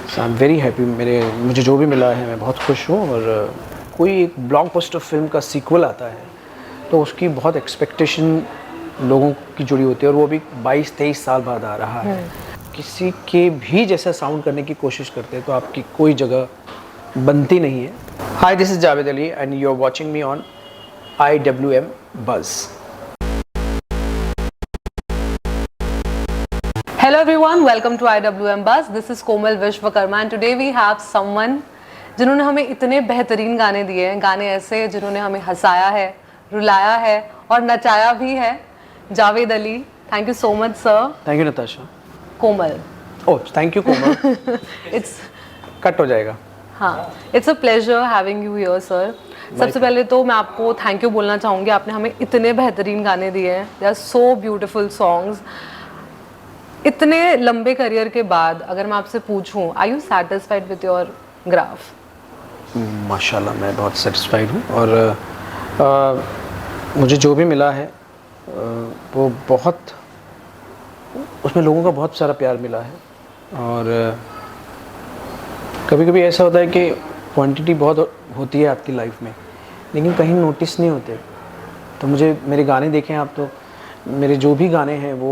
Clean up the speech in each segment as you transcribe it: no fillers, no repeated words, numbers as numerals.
I am very happy. मुझे जो भी मिला है मैं बहुत खुश हूँ। और कोई एक ब्लॉकबस्टर फिल्म का सीक्वल आता है तो उसकी बहुत एक्सपेक्टेशन लोगों की जुड़ी होती है, और वो भी 22-23 साल बाद आ रहा है। किसी के भी जैसा साउंड करने की कोशिश करते हैं तो आपकी कोई जगह बनती नहीं है। Hi, this is Javed Ali and you are watching me on IWM Buzz. Hello everyone, welcome to IWM Buzz. This is Komal Vishwakarma and today we have someone जिन्होंने हमें इतने बेहतरीन गाने दिए हैं, गाने ऐसे जिन्होंने हमें हंसाया है, रुलाया है और नचाया भी है। Javed Ali, thank you so much sir. Thank you Natasha. Komal, oh thank you Komal. It's cut हो जाएगा। हाँ, it's a pleasure having you here sir. सबसे पहले तो मैं आपको थैंक यू बोलना चाहूँगी, आपने हमें इतने बेहतरीन गाने दिए हैं। They are so beautiful songs. इतने लंबे करियर के बाद अगर मैं आपसे पूछूं, are you satisfied with your graph? माशाल्लाह मैं बहुत सेटिस्फाइड हूँ। और मुझे जो भी मिला है वो बहुत, उसमें लोगों का बहुत सारा प्यार मिला है। और कभी कभी ऐसा होता है कि क्वांटिटी बहुत होती है आपकी लाइफ में, लेकिन कहीं नोटिस नहीं होते। तो मुझे मेरे गाने देखें आप, तो मेरे जो भी गाने हैं वो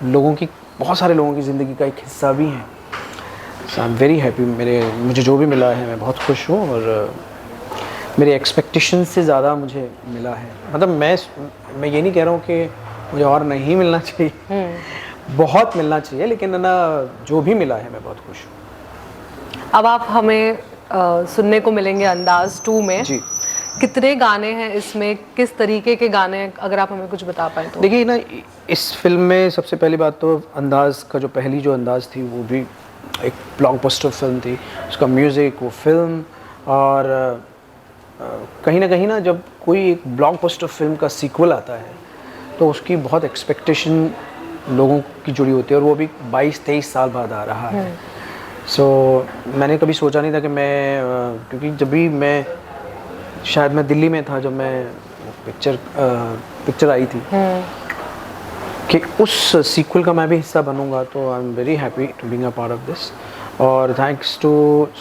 लोगों की, बहुत सारे लोगों की ज़िंदगी का एक हिस्सा भी हैं। सो आई एम वेरी हैप्पी। मुझे जो भी मिला है मैं बहुत खुश हूँ। और मेरे एक्सपेक्टेशन से ज़्यादा मुझे मिला है। मतलब मैं ये नहीं कह रहा हूँ कि मुझे और नहीं मिलना चाहिए, बहुत मिलना चाहिए, लेकिन ना जो भी मिला है मैं बहुत खुश हूँ। अब आप हमें सुनने को मिलेंगे अंदाज 2 में जी। कितने गाने हैं इसमें, किस तरीके के गाने, अगर आप हमें कुछ बता पाए तो। देखिए ना, इस फिल्म में सबसे पहली बात तो अंदाज़ का, जो पहली जो अंदाज़ थी वो भी एक ब्लॉकबस्टर फिल्म थी। उसका म्यूज़िक, वो फिल्म, और कहीं ना जब कोई एक ब्लॉकबस्टर फिल्म का सीक्वल आता है तो उसकी बहुत एक्सपेक्टेशन लोगों की जुड़ी होती है, और वो भी 22-23 साल बाद आ रहा है। सो मैंने कभी सोचा नहीं था कि मैं क्योंकि जब भी शायद मैं दिल्ली में था जब मैं पिक्चर आई थी कि उस सीक्वल का मैं भी हिस्सा बनूंगा। तो I am very happy to being a part of this. और thanks to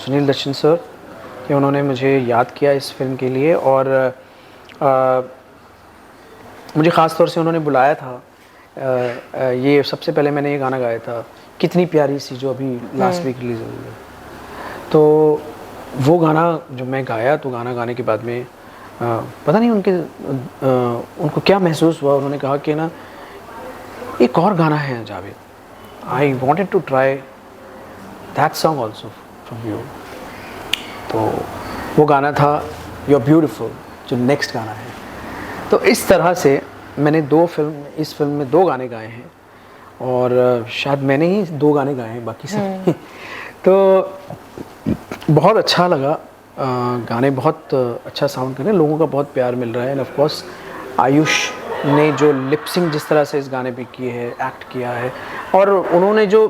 Sunil Darshan sir कि उन्होंने मुझे याद किया इस फिल्म के लिए। और मुझे ख़ास तौर से उन्होंने बुलाया था। ये सबसे पहले मैंने ये गाना गाया था, कितनी प्यारी सी, जो अभी लास्ट वीक रिलीज़ हुई है। तो वो गाना जो मैं गाया, तो गाना गाने के बाद में पता नहीं उनको क्या महसूस हुआ। उन्होंने कहा कि ना एक और गाना है Javed, I wanted to try that song also from you. तो वो गाना था यू आर ब्यूटिफुल, जो नेक्स्ट गाना है। तो इस तरह से मैंने इस फिल्म में 2 गाने गाए हैं, और शायद मैंने ही 2 गाने गाए हैं, बाकी सब तो बहुत अच्छा लगा। गाने बहुत अच्छा साउंड कर रहे हैं, लोगों का बहुत प्यार मिल रहा है। एंड ऑफ कोर्स आयुष ने जो लिपसिंग जिस तरह से इस गाने पे की है, एक्ट किया है, और उन्होंने जो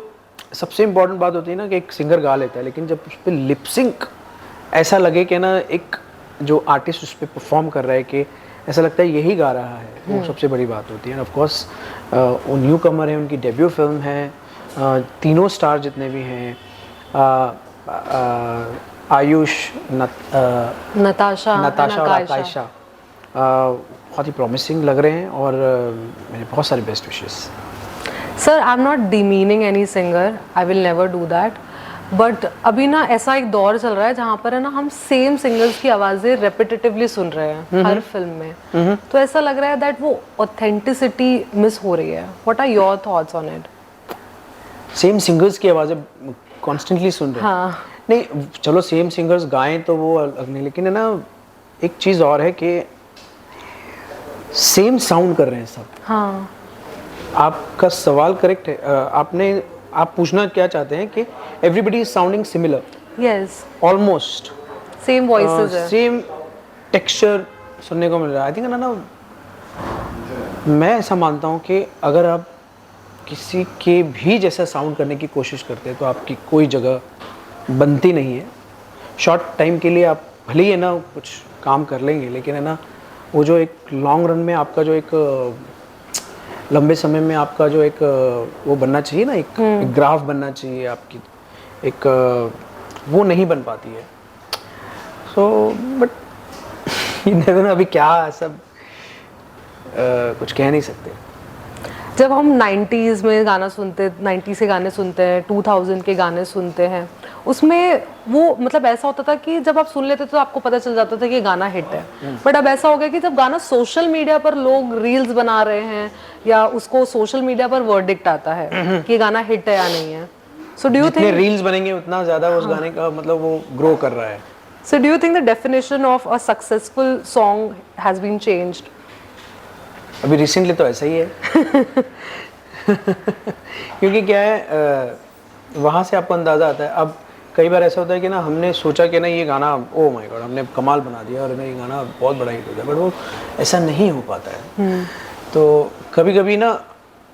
सबसे इम्पॉर्टेंट बात होती है ना कि एक सिंगर गा लेता है, लेकिन जब उस पर लिपसिंग ऐसा लगे कि ना एक जो आर्टिस्ट उस पर परफॉर्म कर रहा है कि ऐसा लगता है यही गा रहा है, वो सबसे बड़ी बात होती है। ऑफ कोर्स वो न्यू कमर है, उनकी डेब्यू फिल्म है। तीनों स्टार जितने भी हैं, आयुष, नताशा और आकाशा, बहुत ही प्रॉमिसिंग लग रहे हैं। और मेरे बहुत सारे best wishes. Sir, I am not demeaning any singer, I will never do that, but अभी ना ऐसा एक दौर चल रहा है जहाँ पर है ना हम सेम सिंगर्स की आवाज़ें रेपिटेटिवली सुन रहे हैं हर फिल्म में। तो ऐसा लग रहा है दैट वो ऑथेंटिसिटी मिस हो रही है। What are your thoughts on it? Same singers की आवाज़ें कॉन्स्टेंटली सुन रहे हैं? हाँ। नहीं, चलो सेम सिंगर्स गाएं तो वो अलग नहीं, लेकिन है ना एक चीज़ और है कि सेम साउंड कर रहे हैं सब। हाँ, आपका सवाल करेक्ट है। आप पूछना क्या चाहते हैं कि everybody is sounding similar? Yes, almost same voices है, सेम टेक्सचर सुनने को मिल रहा है। आई थिंक ना मैं ऐसा मानता हूँ कि अगर आप किसी के भी जैसा साउंड करने की कोशिश करते हैं तो आपकी कोई जगह बनती नहीं है। शॉर्ट टाइम के लिए आप भले ही है ना कुछ काम कर लेंगे, लेकिन है ना वो जो एक लॉन्ग रन में आपका जो एक लंबे समय में आपका जो एक वो बनना चाहिए ना, एक ग्राफ बनना चाहिए आपकी, एक वो नहीं बन पाती है। सो बट अभी क्या सब कुछ कह नहीं सकते। जब हम 90s में गाना सुनते, 90s के गाने सुनते हैं, 2000 के गाने सुनते हैं, उसमें वो मतलब ऐसा होता था कि जब आप सुन लेते तो आपको पता चल जाता था कि ये गाना हिट है। बट अब ऐसा हो गया कि जब गाना सोशल मीडिया पर लोग रील्स बना रहे हैं या उसको सोशल मीडिया पर वर्डिक्ट आता है कि ये गाना हिट है या नहीं है। सो डू यू जितने थिंक रील्स बनेंगे उतना ज़्यादा उस गाने का मतलब वो ग्रो कर रहा है। So do you think the definition of a successful song has been changed? अभी रिसेंटली तो ऐसा ही है। क्योंकि क्या है वहाँ से आपको अंदाज़ा आता है। अब कई बार ऐसा होता है कि ना हमने सोचा कि ना ये गाना ओ माय गॉड हमने कमाल बना दिया और ना ये गाना बहुत बड़ा हिट हो गया, बट वो ऐसा नहीं हो पाता है। तो कभी कभी ना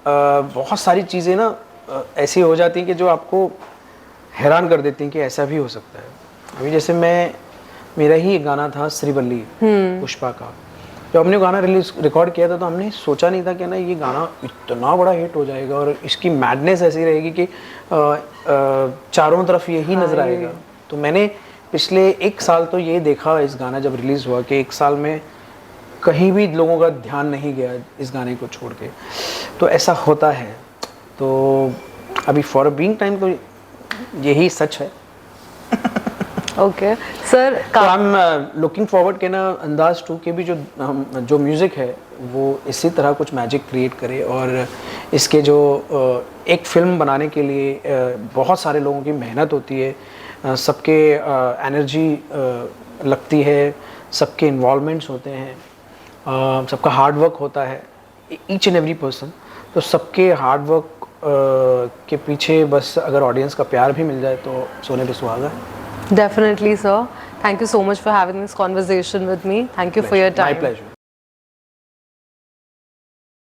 बहुत सारी चीज़ें ना ऐसी हो जाती हैं कि जो आपको हैरान कर देती हैं कि ऐसा भी हो सकता है। अभी जैसे मेरा ही एक गाना था श्रीवल्ली पुष्पा का, जब हमने गाना रिकॉर्ड किया था तो हमने सोचा नहीं था कि ना ये गाना इतना बड़ा हिट हो जाएगा और इसकी मैडनेस ऐसी रहेगी कि चारों तरफ यही नजर आएगा। तो मैंने पिछले 1 साल तो ये देखा इस गाना जब रिलीज़ हुआ कि 1 साल में कहीं भी लोगों का ध्यान नहीं गया इस गाने को छोड़ के। तो ऐसा होता है। तो अभी फॉर अ बीइंग टाइम तो यही सच है। ओके सर, तो आई एम लुकिंग फॉरवर्ड के ना अंदाज 2 के भी जो म्यूज़िक है वो इसी तरह कुछ मैजिक क्रिएट करे और इसके जो एक फिल्म बनाने के लिए बहुत सारे लोगों की मेहनत होती है, सबके एनर्जी लगती है, सबके इन्वॉल्वमेंट्स होते हैं, सबका हार्ड वर्क होता है, ईच एंड एवरी पर्सन। तो सबके हार्ड वर्क के पीछे बस अगर ऑडियंस का प्यार भी मिल जाए तो सोने पे सुहागा है। Definitely, sir. Thank you so much for having this conversation with me. Thank you for your time. My pleasure.